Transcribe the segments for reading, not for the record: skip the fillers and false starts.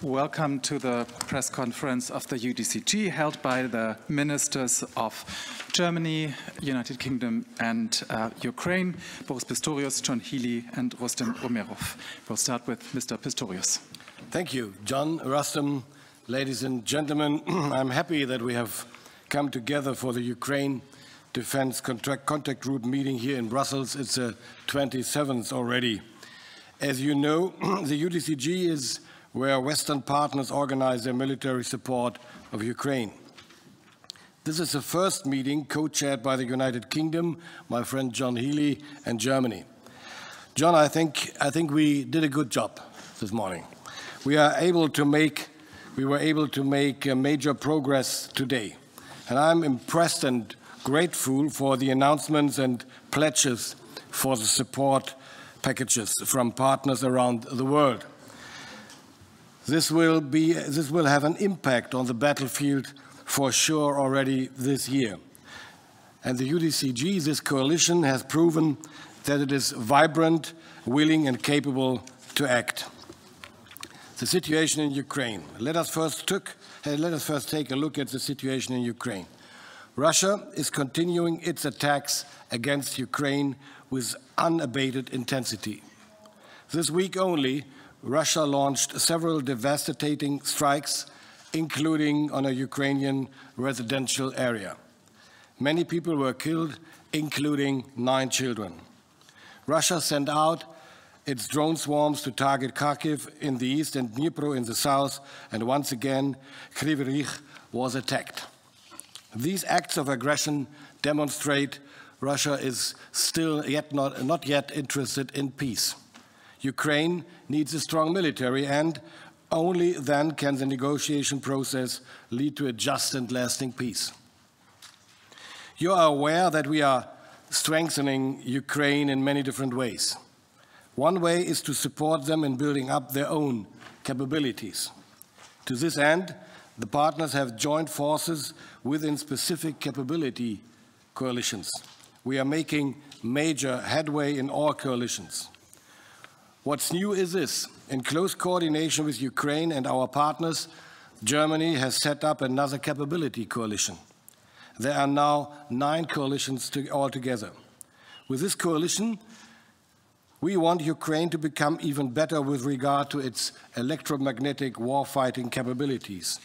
Welcome to the press conference of the UDCG held by the ministers of Germany, United Kingdom and Ukraine, Boris Pistorius, John Healey and Rustem Umjerow. We'll start with Mr. Pistorius. Thank you, John, Rustem, ladies and gentlemen. I'm happy that we have come together for the Ukraine Defense Contact Group meeting here in Brussels. It's the 27th already. As you know, the UDCG is where Western partners organize their military support of Ukraine. This is the first meeting co-chaired by the United Kingdom, my friend John Healey, and Germany. John, I think we did a good job this morning. We were able to make major progress today. And I'm impressed and grateful for the announcements and pledges for the support packages from partners around the world. This will have an impact on the battlefield for sure already this year. And the UDCG, this coalition, has proven that it is vibrant, willing and capable to act. The situation in Ukraine. Let us first take a look at the situation in Ukraine. Russia is continuing its attacks against Ukraine with unabated intensity. This week only, Russia launched several devastating strikes, including on a Ukrainian residential area. Many people were killed, including 9 children. Russia sent out its drone swarms to target Kharkiv in the east and Dnipro in the south, and once again, Kryvyi Rih was attacked. These acts of aggression demonstrate Russia is still not yet interested in peace. Ukraine needs a strong military, and only then can the negotiation process lead to a just and lasting peace. You are aware that we are strengthening Ukraine in many different ways. One way is to support them in building up their own capabilities. To this end, the partners have joined forces within specific capability coalitions. We are making major headway in all coalitions. What's new is this. In close coordination with Ukraine and our partners, Germany has set up another capability coalition. There are now 9 coalitions altogether. With this coalition, we want Ukraine to become even better with regard to its electromagnetic warfighting capabilities.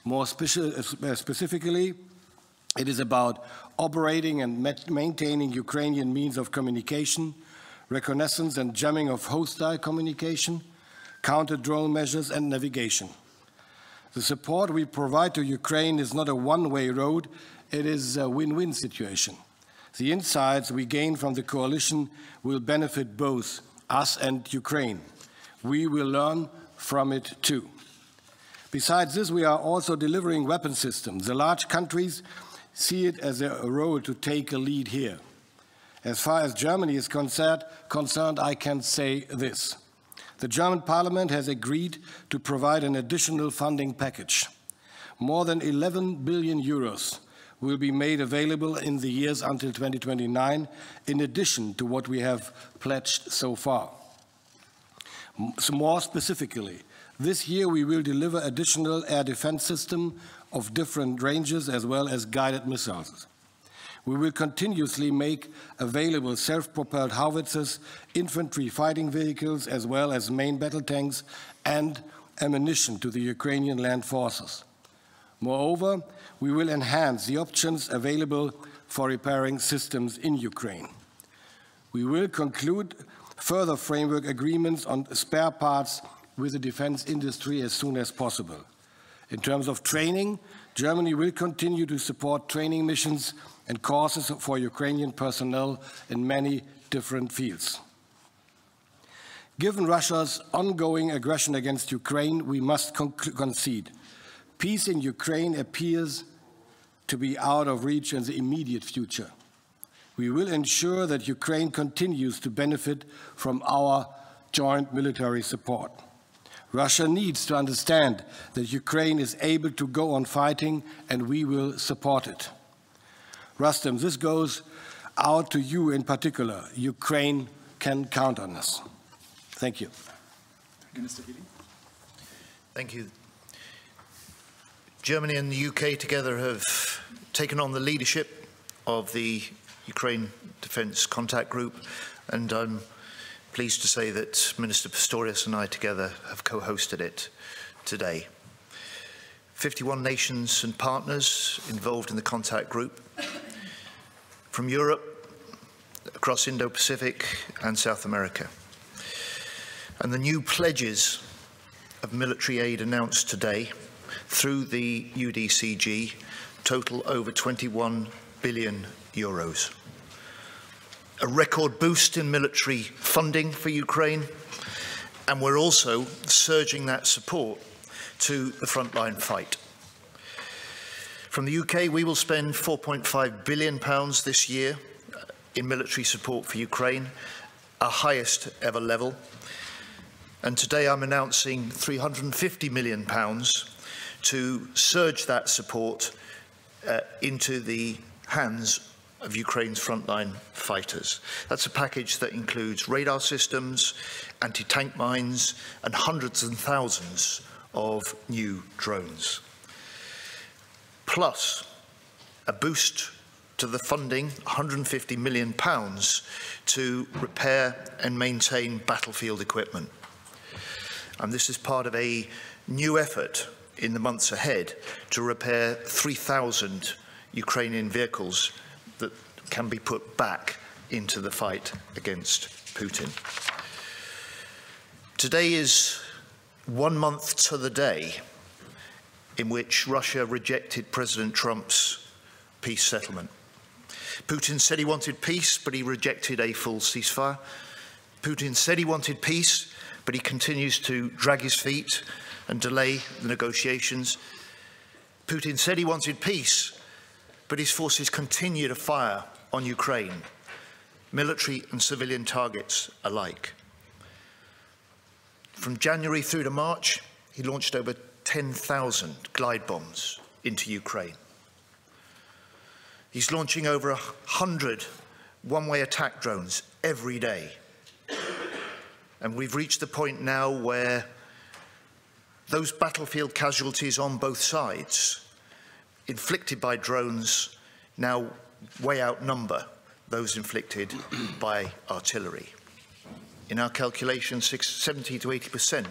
More specifically, it is about operating and maintaining Ukrainian means of communication, reconnaissance and jamming of hostile communication, counter-drone measures and navigation. The support we provide to Ukraine is not a one-way road, it is a win-win situation. The insights we gain from the coalition will benefit both us and Ukraine. We will learn from it too. Besides this, we are also delivering weapon systems. The large countries see it as their role to take a lead here. As far as Germany is concerned, I can say this. The German Parliament has agreed to provide an additional funding package. More than 11 billion euros will be made available in the years until 2029, in addition to what we have pledged so far. More specifically, this year we will deliver additional air defense systems of different ranges as well as guided missiles. We will continuously make available self-propelled howitzers, infantry fighting vehicles, as well as main battle tanks and ammunition to the Ukrainian land forces. Moreover, we will enhance the options available for repairing systems in Ukraine. We will conclude further framework agreements on spare parts with the defense industry as soon as possible. In terms of training, Germany will continue to support training missions and courses for Ukrainian personnel in many different fields. Given Russia's ongoing aggression against Ukraine, we must concede. Peace in Ukraine appears to be out of reach in the immediate future. We will ensure that Ukraine continues to benefit from our joint military support. Russia needs to understand that Ukraine is able to go on fighting, and we will support it. Rustem, this goes out to you in particular. Ukraine can count on us. Thank you. Mr. Healey. Thank you. Germany and the UK together have taken on the leadership of the Ukraine Defence Contact Group, and I'm pleased to say that Minister Pistorius and I together have co-hosted it today. 51 nations and partners involved in the contact group, from Europe, across Indo-Pacific and South America. And the new pledges of military aid announced today through the UDCG total over 21 billion euros. A record boost in military funding for Ukraine, and we're also surging that support to the frontline fight. From the UK, we will spend £4.5 billion this year in military support for Ukraine, our highest ever level. And today I'm announcing £350 million to surge that support into the hands of Ukraine's frontline fighters. That's a package that includes radar systems, anti-tank mines, and hundreds and thousands of new drones. Plus, a boost to the funding, £150 million, to repair and maintain battlefield equipment. And this is part of a new effort in the months ahead to repair 3,000 Ukrainian vehicles that can be put back into the fight against Putin. Today is 1 month to the day in which Russia rejected President Trump's peace settlement. Putin said he wanted peace, but he rejected a full ceasefire. Putin said he wanted peace, but he continues to drag his feet and delay the negotiations. Putin said he wanted peace, but his forces continue to fire on Ukraine, military and civilian targets alike. From January through to March, he launched over 10,000 glide bombs into Ukraine. He's launching over 100 one-way attack drones every day. And we've reached the point now where those battlefield casualties on both sides, inflicted by drones, now way outnumber those inflicted by artillery. In our calculations, 70 to 80%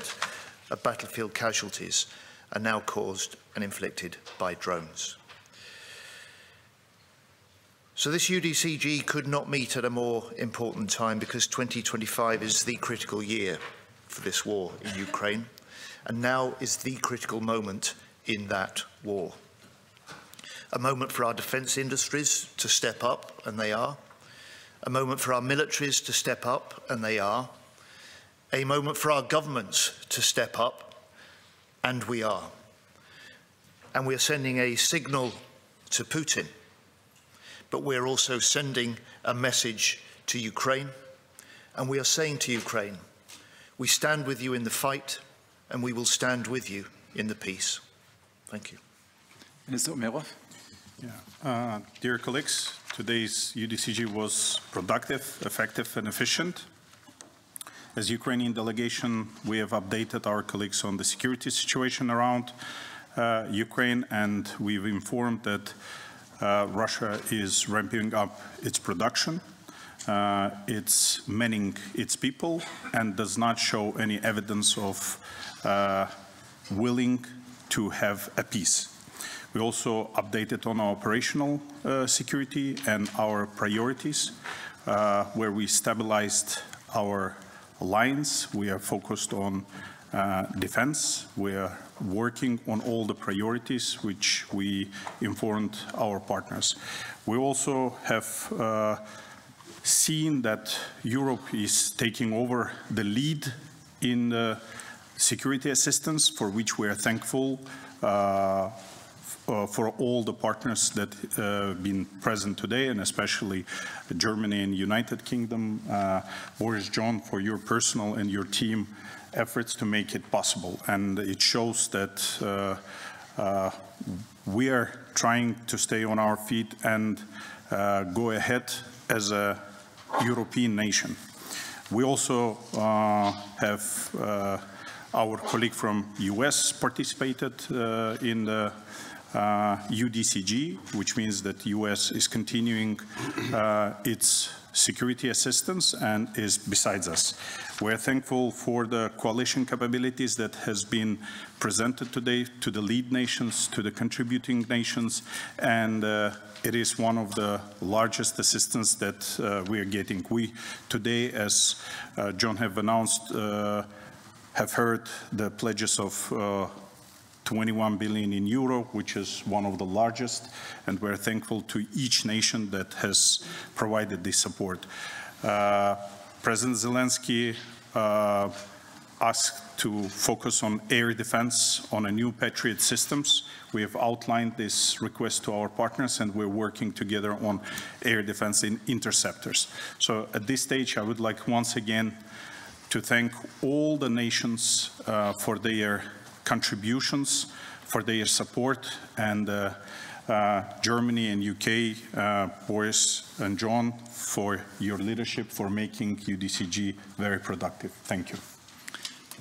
of battlefield casualties are now caused and inflicted by drones. So this UDCG could not meet at a more important time, because 2025 is the critical year for this war in Ukraine, and now is the critical moment in that war. A moment for our defence industries to step up, and they are. A moment for our militaries to step up, and they are. A moment for our governments to step up, and we are. And we are sending a signal to Putin, but we're also sending a message to Ukraine, and we are saying to Ukraine, we stand with you in the fight, and we will stand with you in the peace. Thank you. Minister Umjerow. Yeah. Dear colleagues, today's UDCG was productive, effective, and efficient. As Ukrainian delegation, we have updated our colleagues on the security situation around Ukraine, and we've informed that Russia is ramping up its production, it's manning its people, and does not show any evidence of willing to have a peace. We also updated on our operational security and our priorities, where we stabilized our lines. We are focused on defense. We are working on all the priorities which we informed our partners. We also have seen that Europe is taking over the lead in the security assistance, for which we are thankful for all the partners that have been present today, and especially Germany and United Kingdom. Boris, John, for your personal and your team efforts to make it possible. And it shows that we are trying to stay on our feet and go ahead as a European nation. We also have Our colleague from US participated in the UDCG, which means that US is continuing its security assistance and is besides us. We're thankful for the coalition capabilities that has been presented today to the lead nations, to the contributing nations, and it is one of the largest assistance that we are getting. We today, as John have announced, have heard the pledges of 21 billion in euro, which is one of the largest, and we're thankful to each nation that has provided this support. President Zelensky asked to focus on air defense, on a new Patriot systems. We have outlined this request to our partners, and we're working together on air defense in interceptors. So at this stage, I would like once again to thank all the nations for their contributions, for their support, and Germany and UK, Boris and John, for your leadership, for making UDCG very productive. Thank you.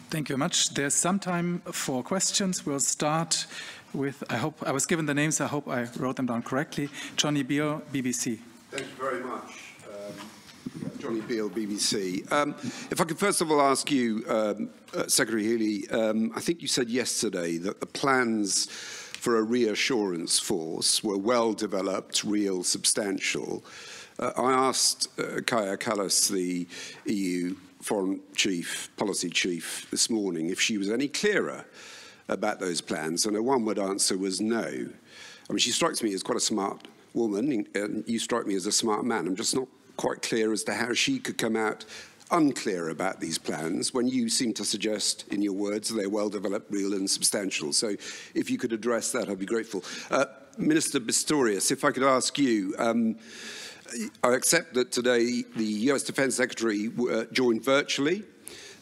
Thank you very much. There's some time for questions. We'll start with, I hope, I was given the names, I hope I wrote them down correctly. Johnny Beale, BBC. Thank you very much. Johnny Beale, BBC. If I could first of all ask you, Secretary Healy, I think you said yesterday that the plans for a reassurance force were well developed, real, substantial. I asked Kaja Kallas, the EU Foreign Chief, Policy Chief, this morning if she was any clearer about those plans, and her one-word answer was no. I mean, she strikes me as quite a smart woman, and you strike me as a smart man. I'm just not quite clear as to how she could come out unclear about these plans when you seem to suggest, in your words, they're well-developed, real and substantial. So if you could address that, I'd be grateful. Minister Pistorius, if I could ask you, I accept that today the US Defense Secretary joined virtually,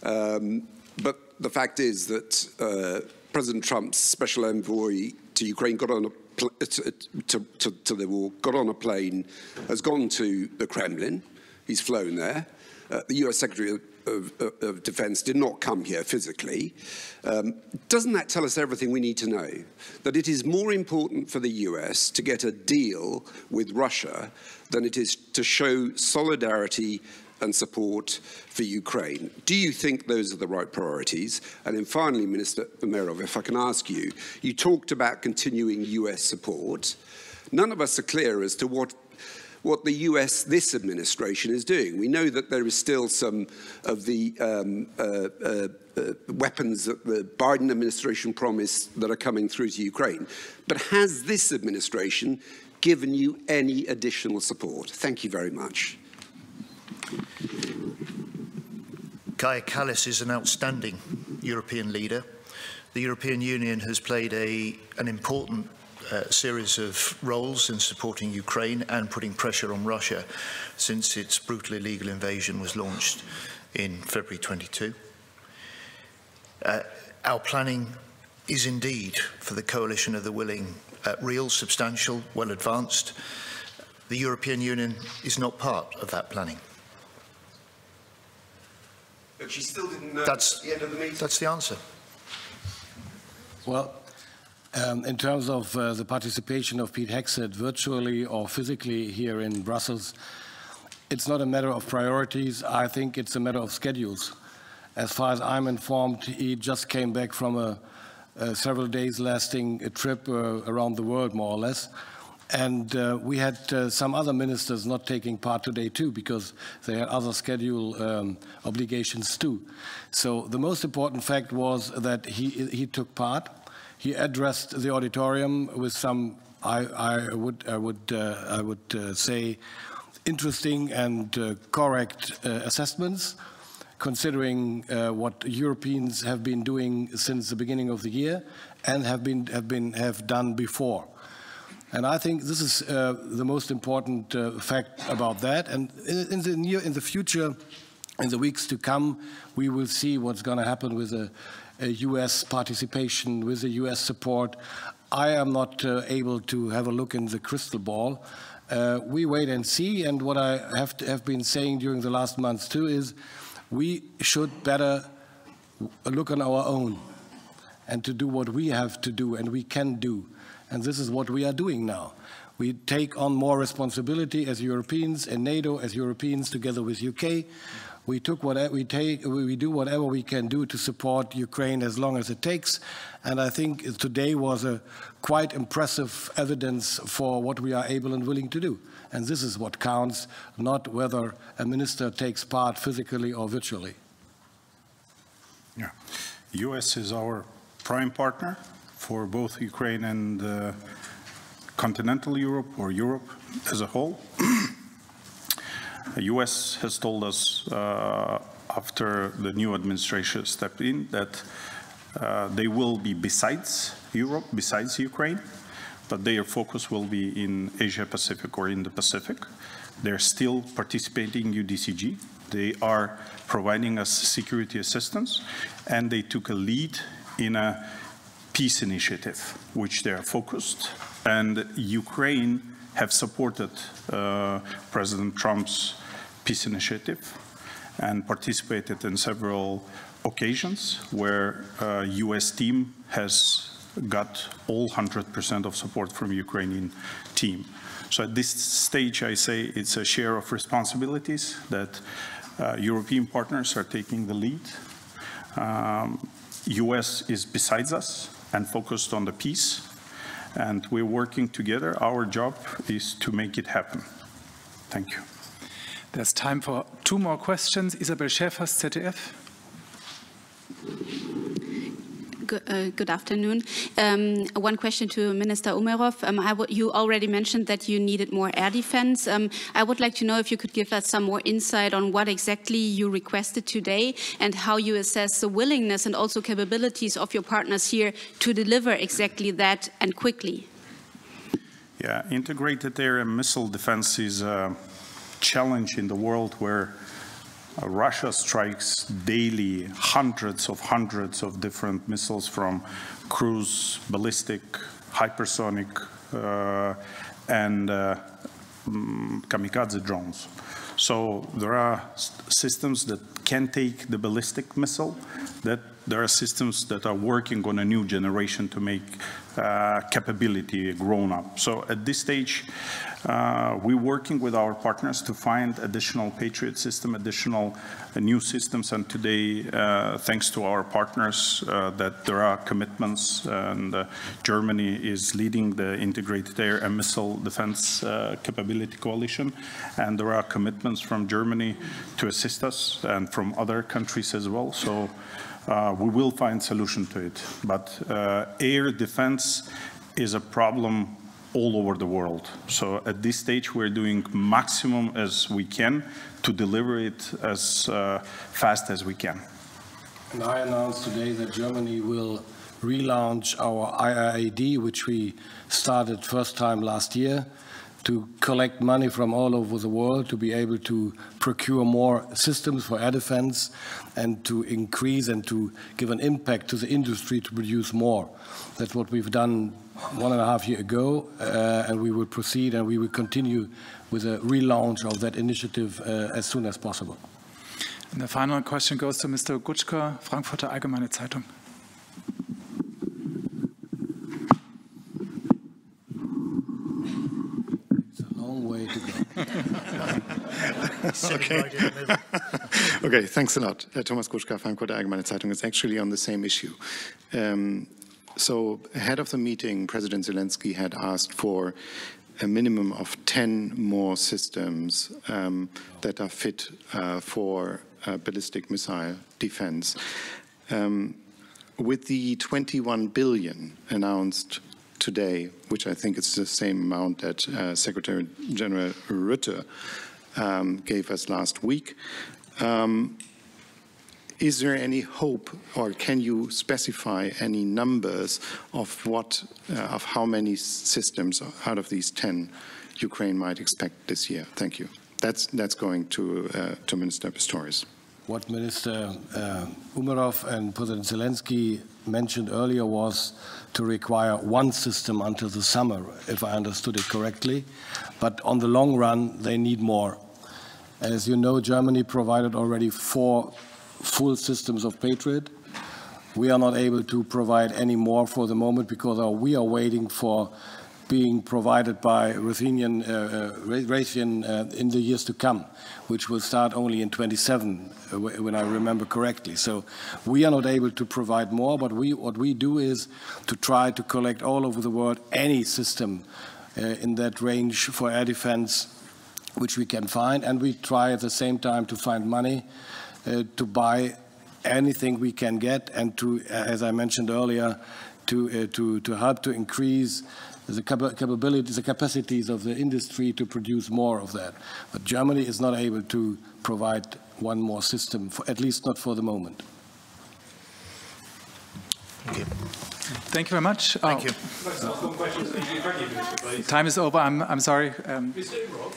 but the fact is that President Trump's special envoy to Ukraine got on a to the war, got on a plane, has gone to the Kremlin. He's flown there. The US Secretary of Defense did not come here physically. Doesn't that tell us everything we need to know? That it is more important for the US to get a deal with Russia than it is to show solidarity and support for Ukraine. Do you think those are the right priorities? And then finally, Minister Umjerow, if I can ask you, you talked about continuing US support. None of us are clear as to what the US, this administration, is doing. We know that there is still some of the weapons that the Biden administration promised that are coming through to Ukraine. But has this administration given you any additional support? Thank you very much. Kaja Kallas is an outstanding European leader. The European Union has played an important series of roles in supporting Ukraine and putting pressure on Russia since its brutal illegal invasion was launched in February 22. Our planning is indeed for the coalition of the willing, real, substantial, well advanced. The European Union is not part of that planning. But she still didn't know That's at the end of the meeting. That's the answer. Well, in terms of the participation of Pete Hegseth virtually or physically here in Brussels, it's not a matter of priorities. I think it's a matter of schedules. As far as I'm informed, he just came back from a several days lasting trip around the world, more or less. And we had some other ministers not taking part today too, because they had other schedule obligations too. So the most important fact was that he took part. He addressed the auditorium with some, I would say, interesting and correct assessments, considering what Europeans have been doing since the beginning of the year and have done before. And I think this is the most important fact about that. And in the future, in the weeks to come, we will see what's going to happen with a US participation, with the US support. I am not able to have a look in the crystal ball. We wait and see. And what I have been saying during the last months too is we should better look on our own and to do what we have to do and we can do. And this is what we are doing now. We take on more responsibility as Europeans and NATO as Europeans together with UK. We do whatever we can do to support Ukraine as long as it takes. And I think today was a quite impressive evidence for what we are able and willing to do. And this is what counts, not whether a minister takes part physically or virtually. Yeah. US is our prime partner for both Ukraine and continental Europe or Europe as a whole. The US has told us after the new administration stepped in that they will be besides Europe, besides Ukraine, but their focus will be in Asia Pacific or in the Pacific. They're still participating in UDCG. They are providing us security assistance, and they took a lead in a peace initiative, which they are focused. And Ukraine have supported President Trump's peace initiative and participated in several occasions where US team has got all 100% of support from Ukrainian team. So at this stage, I say it's a share of responsibilities that European partners are taking the lead. US is besides us and focused on the peace, and we're working together. Our job is to make it happen. Thank you. There's time for 2 more questions. Isabel Schäfers, ZDF. Good afternoon. One question to Minister Umjerow. You already mentioned that you needed more air defense. I would like to know if you could give us some more insight on what exactly you requested today and how you assess the willingness and also capabilities of your partners here to deliver exactly that and quickly. Yeah, integrated air and missile defense is a challenge in the world where Russia strikes daily hundreds of different missiles from cruise, ballistic, hypersonic, and kamikaze drones. So there are systems that can take the ballistic missile, that there are systems that are working on a new generation to make capability grown up. So at this stage, we're working with our partners to find additional Patriot system, additional new systems, and today, thanks to our partners, that there are commitments, and Germany is leading the integrated air and missile defense capability coalition, and there are commitments from Germany to assist us, and from other countries as well. So we will find solution to it. But air defense is a problem all over the world. So at this stage, we're doing maximum as we can to deliver it as fast as we can. And I announced today that Germany will relaunch our IRAD, which we started first time last year, to collect money from all over the world to be able to procure more systems for air defense and to increase and to give an impact to the industry to produce more. That's what we've done 1.5 years ago, and we will proceed and we will continue with a relaunch of that initiative as soon as possible. And the final question goes to Mr. Gutschka, Frankfurter Allgemeine Zeitung. Way to go. Okay, thanks a lot. Thomas Gutschka, Frankfurter Allgemeine Zeitung. Is actually on the same issue. So ahead of the meeting, President Zelensky had asked for a minimum of 10 more systems that are fit for ballistic missile defense. With the 21 billion announced today, which I think is the same amount that Secretary General Rutte gave us last week. Is there any hope, or can you specify any numbers of of how many systems out of these 10 Ukraine might expect this year? Thank you. That's going to Minister Pistorius. What Minister Umjerow and President Zelensky mentioned earlier was to require 1 system until the summer, if I understood it correctly. But on the long run, they need more. As you know, Germany provided already 4 full systems of Patriot. we are not able to provide any more for the moment because we are waiting for being provided by Raytheon in the years to come, which will start only in 27, when I remember correctly. So we are not able to provide more, but what we do is to try to collect all over the world any system in that range for air defense which we can find, and we try at the same time to find money to buy anything we can get, and to, as I mentioned earlier, to help to increase the capabilities, the capacities of the industry to produce more of that. But Germany is not able to provide one more system, at least not for the moment. Okay. Thank you very much. Thank you. Time is over. I'm sorry. Mr. Umjerow,